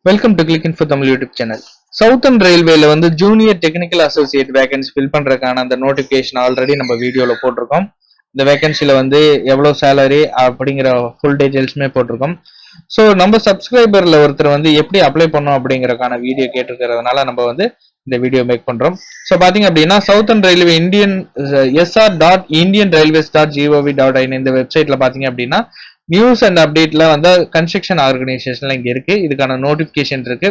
Welcome to clickinfotamil YouTube channel. Southern ரயில்வேல வந்து junior technical associate vacancy fill பண்றதுக்கான அந்த நோட்டிபிகேஷன் ஆல்ரெடி நம்ம வீடியோல போட்டிருக்கோம். இந்த வேகன்சில வந்து எவ்வளவு சேலரி அப்படிங்கிற ஃபுல் டீடைல்ஸுமே போட்டிருக்கோம். ஸோ நம்ம சப்ஸ்கிரைபர்ல ஒருத்தர் வந்து எப்படி அப்ளை பண்ணோம் அப்படிங்கறதுக்கான வீடியோ கேட்டிருக்கிறதுனால நம்ம வந்து இந்த வீடியோ மேக் பண்றோம். ஸோ பாத்தீங்க அப்படின்னா சவுத்தர்ன் ரயில்வே sr.indianrailways.gov.in இந்த வெப்சைட்ல பாத்தீங்க அப்படின்னா நியூஸ் அண்ட் அப்டேட்ல வந்து கன்ஸ்ட்ரக்ஷன் ஆர்கனைசேஷன்ல இங்க இருக்கு. இதுக்கான நோட்டிபிகேஷன் இருக்கு,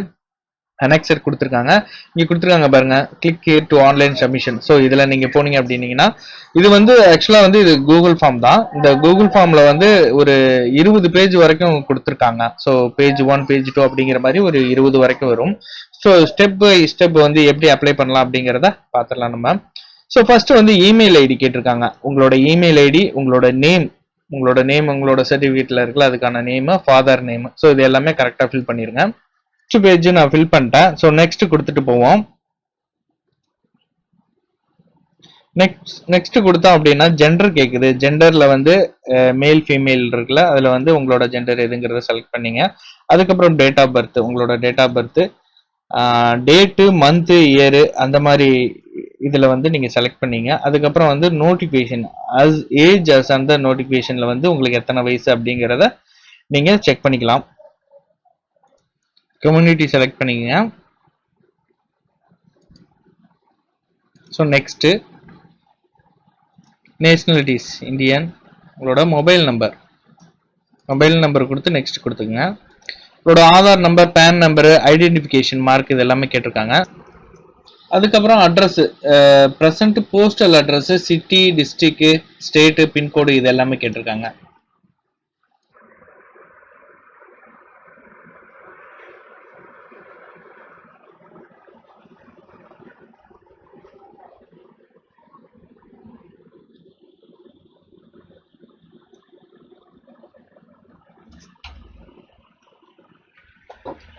அனெக்சர் கொடுத்துருக்காங்க. இங்க கொடுத்துருக்காங்க பாருங்க, click here to online submission. So இதுல நீங்க போனீங்க அப்படின்னீங்கன்னா இது வந்து ஆக்சுவலா வந்து இது கூகுள் ஃபார்ம் தான். இந்த கூகுள் ஃபார்ம்ல வந்து ஒரு 20 பேஜ் வரைக்கும் கொடுத்துருக்காங்க. ஸோ பேஜ் 1 பேஜ் 2 அப்படிங்கிற மாதிரி ஒரு 20 வரைக்கும் வரும். ஸோ ஸ்டெப் பை ஸ்டெப் வந்து எப்படி அப்ளை பண்ணலாம் அப்படிங்கிறத பார்த்துடலாம் நம்ம. ஸோ ஃபர்ஸ்ட் வந்து இமெயில் ஐடி கேட்டிருக்காங்க. உங்களோட இமெயில் ஐடி, உங்களோட நேம், உங்களோட சர்டிபிகேட்ல இருக்குல்ல அதுக்கான நேம், ஃபாதர் நேம். ஸோ இது எல்லாமே கரெக்டா ஃபில் பண்ணிருங்க. நெக்ஸ்ட் பேஜ் நான் ஃபில் பண்ணிட்டேன். ஸோ நெக்ஸ்ட் கொடுத்துட்டு போவோம். நெக்ஸ்ட் கொடுத்தோம் அப்படின்னா ஜெண்டர் கேக்குது. ஜெண்டர்ல வந்து மேல் ஃபீமேல் இருக்குல்ல, அதுல வந்து உங்களோட ஜெண்டர் எதுங்கிறத செலக்ட் பண்ணீங்க. அதுக்கப்புறம் டேட் ஆஃப் பர்த், உங்களோட date of birth, date, month, year அந்த மாதிரி இதுல வந்து நீங்க செலக்ட் பண்ணீங்க. அதுக்கப்புறம் வந்து நோட்டிபிகேஷன் ஏஜ் அஸ் அந்த நோட்டிபிகேஷன்ல வந்து உங்களுக்கு எத்தனை வயசு அப்படிங்கிறத நீங்க செக் பண்ணிக்கலாம். கம்யூனிட்டி செலக்ட் பண்ணிக்கங்க. ஸோ நெக்ஸ்ட் நேஷனலிட்டிஸ் இந்தியன், உங்களோட மொபைல் நம்பர் கொடுத்து நெக்ஸ்ட் கொடுத்துங்க. உங்களோட Aadhaar number, PAN number, identification mark இது எல்லாமே கேட்டிருக்காங்க. அதுக்கப்புறம் address, present postal address, city, district, state, pincode இது எல்லாமே கேட்டிருக்காங்க.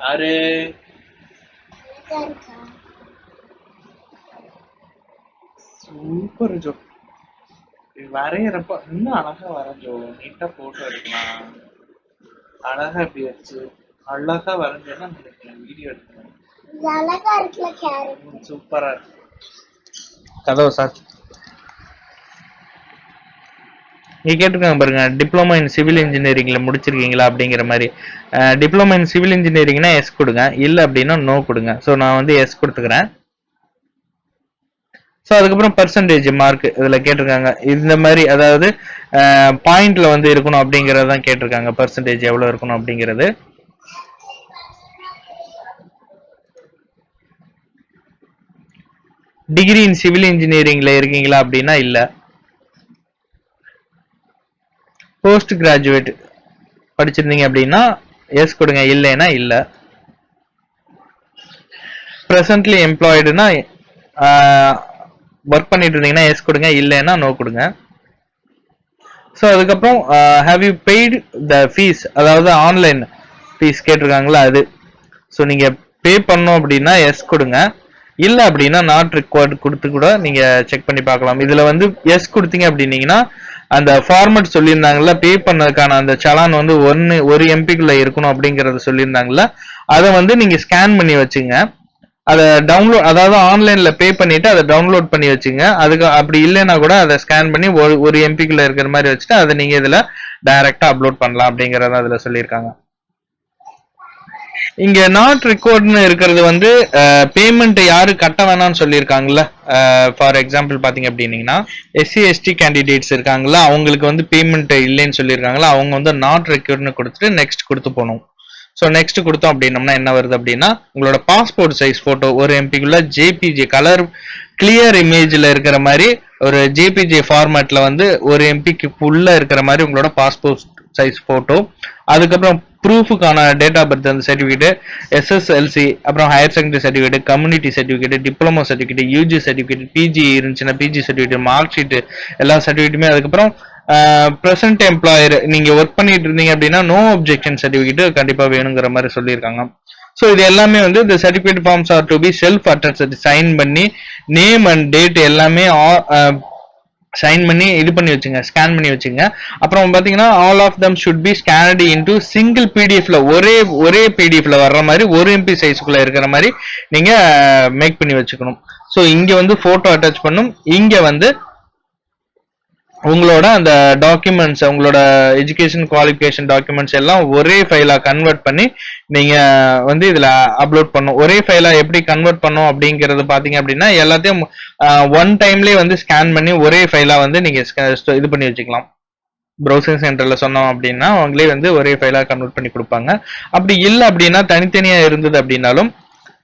யாரு சூப்பர் ஜோ, வரையறப்ப இன்னும் அழகா வரைஞ்சோ, நீட்டா போட்டோ எடுக்கலாம். அழகா எப்படி வச்சு அழகா வரைஞ்சேன்னா வீடியோ எடுக்கணும். சூப்பரா இருக்கு. கதவு சார் நீங்க கேட்டிருக்காங்க பாருங்க, டிப்ளமோ இன் சிவில் இன்ஜினியரிங்ல முடிச்சிருக்கீங்களா அப்படிங்கிற மாதிரி. டிப்ளமோ இன் சிவில் இன்ஜினியரிங்னா எஸ் கொடுங்க, இல்லை அப்படின்னா நோ கொடுங்க. ஸோ நான் வந்து எஸ் கொடுத்துக்கிறேன். ஸோ அதுக்கப்புறம் பர்சன்டேஜ் மார்க் இதுல கேட்டிருக்காங்க. இந்த மாதிரி அதாவது பாயிண்ட்ல வந்து இருக்கணும் அப்படிங்கறதான் கேட்டிருக்காங்க. பர்சன்டேஜ் எவ்வளவு இருக்கணும் அப்படிங்கிறது. டிகிரி இன் சிவில் இன்ஜினியரிங்ல இருக்கீங்களா அப்படின்னா இல்ல. போஸ்ட் கிராஜுவேட் படிச்சிருந்தீங்க அப்படின்னா எஸ் கொடுங்க, இல்லைன்னா இல்ல. பிரசன்ட்லி எம்ப்ளாய்டுனா ஒர்க் பண்ணிட்டு இருந்தீங்கன்னா எஸ் கொடுங்க, இல்லைன்னா நோ கொடுங்க. ஸோ அதுக்கப்புறம் have you paid the fees, அதாவது ஆன்லைன் ஃபீஸ் கேட்டிருக்காங்களா அது. ஸோ நீங்க பே பண்ணோம் அப்படின்னா எஸ் கொடுங்க, இல்லை அப்படின்னா நாட் ரிக்வயர்டு கொடுத்து கூட நீங்க செக் பண்ணி பார்க்கலாம். இதுல வந்து எஸ் கொடுத்தீங்க அப்படின்னீங்கன்னா அந்த ஃபார்மட் சொல்லியிருந்தாங்கல்ல, பே பண்ணதுக்கான அந்த சலான் வந்து ஒரு எம்பிக்குள்ள இருக்கணும் அப்படிங்கறத சொல்லியிருந்தாங்கல்ல, அதை வந்து நீங்க ஸ்கேன் பண்ணி வச்சுங்க. அதை டவுன்லோட், அதாவது ஆன்லைன்ல பே பண்ணிட்டு அதை டவுன்லோட் பண்ணி வச்சுங்க. அதுக்கு அப்படி இல்லைன்னா கூட அதை ஸ்கேன் பண்ணி ஒரு எம்பிக்குள்ள இருக்கிற மாதிரி வச்சுட்டு அதை நீங்க இதுல டைரக்டா அப்லோட் பண்ணலாம் அப்படிங்கறத அதுல சொல்லியிருக்காங்க. இங்க நாட் ரெக்கார்ட்னு இருக்கிறது வந்து பேமெண்ட் யாரு கட்ட வேணாம்னு சொல்லியிருக்காங்கல்ல. ஃபார் எக்ஸாம்பிள் பாத்தீங்க அப்படின்னீங்கன்னா எஸ்சி எஸ்டி கேண்டிடேட்ஸ் இருக்காங்களா, அவங்களுக்கு வந்து பேமெண்ட் இல்லைன்னு சொல்லியிருக்காங்களா, அவங்க வந்து நாட் ரெக்கார்ட்னு கொடுத்துட்டு நெக்ஸ்ட் கொடுத்து போகணும். ஸோ நெக்ஸ்ட் கொடுத்தோம் அப்படின்னம்னா என்ன வருது அப்படின்னா, உங்களோட பாஸ்போர்ட் சைஸ் போட்டோ ஒரு எம்பிக்குள்ள ஜேபிஜே கலர் கிளியர் இமேஜ்ல இருக்கிற மாதிரி ஒரு ஜேபிஜே ஃபார்மேட்ல வந்து ஒரு எம்பிக்கு உள்ள இருக்கிற மாதிரி உங்களோட பாஸ்போர்ட் சைஸ் போட்டோ. அதுக்கப்புறம் ப்ரூஃபுக்கான டேட் ஆஃப் பர்த் அந்த சர்டிஃபிகேட், எஸ்எஸ்எல்சி, அப்புறம் higher secondary certificate, community certificate, diploma certificate, UG certificate, PG இருந்துச்சுன்னா பிஜி சர்டிஃபிகேட், மார்க் ஷீட், எல்லா சர்டிஃபிகேட்டுமே. அதுக்கப்புறம் பிரசன்ட் எம்ப்ளாயர் நீங்க ஒர்க் பண்ணிட்டு இருந்தீங்க அப்படின்னா நோ அப்ஜெக்ஷன் சர்டிஃபிகேட் கண்டிப்பா வேணுங்கிற மாதிரி சொல்லியிருக்காங்க. ஸோ இது எல்லாமே வந்து இந்த certificate forms are to be self attested, sign பண்ணி நேம் அண்ட் டேட் எல்லாமே சைன் பண்ணி இது பண்ணி வச்சுங்க, ஸ்கேன் பண்ணி வச்சுங்க. அப்புறம் பாத்தீங்கன்னா all of them should be scanned into single பிடிஎஃப்ல ஒரே பிடிஎஃப்ல வர்ற மாதிரி 1 MB சைஸ்க்குள்ள இருக்கிற மாதிரி நீங்க மேக் பண்ணி வச்சுக்கணும். ஸோ இங்க வந்து போட்டோ அட்டாச் பண்ணும், இங்க வந்து உங்களோட அந்த டாக்குமெண்ட்ஸ், உங்களோட எஜுகேஷன் குவாலிஃபிகேஷன் டாக்குமெண்ட்ஸ் எல்லாம் ஒரே ஃபைலா கன்வெர்ட் பண்ணி நீங்க வந்து இதுல அப்லோட் பண்ணும். ஒரே ஃபைலா எப்படி கன்வெர்ட் பண்ணும் அப்படிங்கறது பாத்தீங்க அப்படின்னா எல்லாத்தையும் ஒன் டைம்லயே வந்து ஸ்கேன் பண்ணி ஒரே ஃபைலா வந்து நீங்க இது பண்ணி வச்சுக்கலாம். ப்ரௌசிங் சென்டர்ல சொன்னோம் அப்படின்னா அவங்களே வந்து ஒரே ஃபைலா கன்வெர்ட் பண்ணி கொடுப்பாங்க. அப்படி இல்லை அப்படின்னா தனித்தனியா இருந்தது அப்படின்னாலும்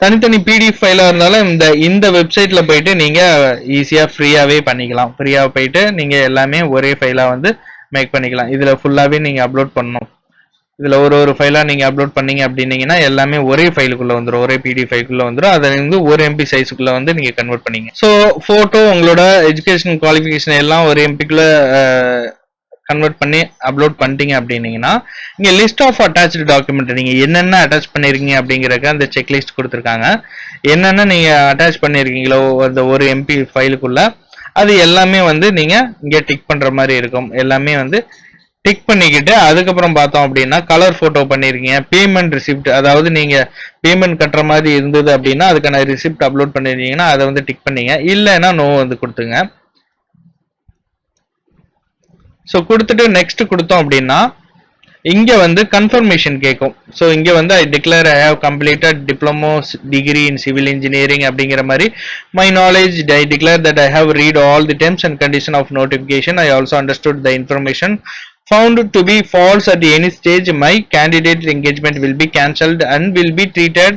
தனித்தனி பிடிஎஃப் ஃபைலா இருந்தாலும் இந்த வெப்சைட்ல போயிட்டு நீங்க ஈஸியா ஃப்ரீயாவே பண்ணிக்கலாம். ஃப்ரீயா போயிட்டு நீங்க எல்லாமே ஒரே ஃபைலா வந்து மேக் பண்ணிக்கலாம். இதுல ஃபுல்லாவே நீங்க அப்லோட் பண்ணணும். இதுல ஒரு ஃபைலா நீங்க அப்லோட் பண்ணீங்க அப்படின்னீங்கன்னா எல்லாமே ஒரே ஃபைலுக்குள்ள வந்துடும், ஒரே பிடிஎஃப் ஃபைலுக்குள்ள வந்துடும். அதை வந்து 1 MB சைஸுக்குள்ள வந்து நீங்க கன்வெர்ட் பண்ணீங்க. ஸோ போட்டோ, உங்களோட எஜுகேஷன் குவாலிஃபிகேஷன் எல்லாம் ஒரு எம்பிக்குள்ள கன்வெர்ட் பண்ணி அப்லோட் பண்ணிட்டீங்க அப்படின்னீங்கன்னா இங்க லிஸ்ட் ஆஃப் அட்டாச்டு டாக்குமெண்ட் நீங்க என்னென்ன அட்டாச் பண்ணிருக்கீங்க அப்படிங்கறக்க அந்த செக்லிஸ்ட் கொடுத்துருக்காங்க. என்னென்ன நீங்க அட்டாச் பண்ணிருக்கீங்களோ அந்த 1 MB ஃபைலுக்குள்ள அது எல்லாமே வந்து நீங்க இங்க டிக் பண்ற மாதிரி இருக்கும். எல்லாமே வந்து டிக் பண்ணிக்கிட்டு அதுக்கப்புறம் பார்த்தோம் அப்படின்னா கலர் போட்டோ பண்ணிருக்கீங்க, பேமெண்ட் ரிசிப்ட், அதாவது நீங்க பேமெண்ட் கட்டுற மாதிரி இருந்தது அப்படின்னா அதுக்கான ரிசிப்ட் அப்லோட் பண்ணிருக்கீங்கன்னா அதை வந்து டிக் பண்ணீங்க, இல்லைன்னா நோ வந்து கொடுத்துங்க. ஸோ கொடுத்துட்டு நெக்ஸ்ட் கொடுத்தோம் அப்படின்னா இங்க வந்து கன்ஃபர்மேஷன் கேட்கும். ஸோ இங்க வந்து I declare I have completed diploma degree in civil engineering அப்படிங்கிற மாதிரி my knowledge I declare that I have read all the terms and condition of notification I also understood the information found to be false at any stage my candidate engagement will be cancelled and will be treated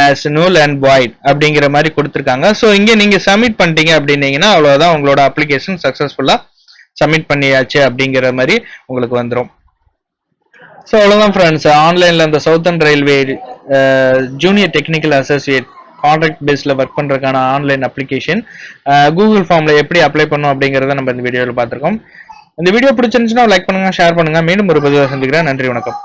as null and void அப்படிங்கிற மாதிரி கொடுத்துருக்காங்க. So இங்க நீங்க submit பண்ணிட்டீங்க அப்படின்னீங்கன்னா அவ்வளவுதான், உங்களோட application சக்சஸ்ஃபுல்லா சப்மிட் பண்ணியாச்சு அப்படிங்கிற மாதிரி உங்களுக்கு வந்துடும். ஸோ அவ்வளோதான் ஃப்ரெண்ட்ஸ், ஆன்லைனில் அந்த southern railway junior technical associate contract பேஸில் ஒர்க் பண்ணுறதுக்கான ஆன்லைன் அப்ளிகேஷன் கூகுள் ஃபார்மில் எப்படி அப்ளை பண்ணும் அப்படிங்கிறத நம்ம இந்த வீடியோவில் பார்த்துருக்கோம். இந்த வீடியோ பிடிச்சிருந்துச்சுன்னா லைக் பண்ணுங்கள், ஷேர் பண்ணுங்கள். மீண்டும் ஒரு பதிவாக சந்திக்கிறேன். நன்றி, வணக்கம்.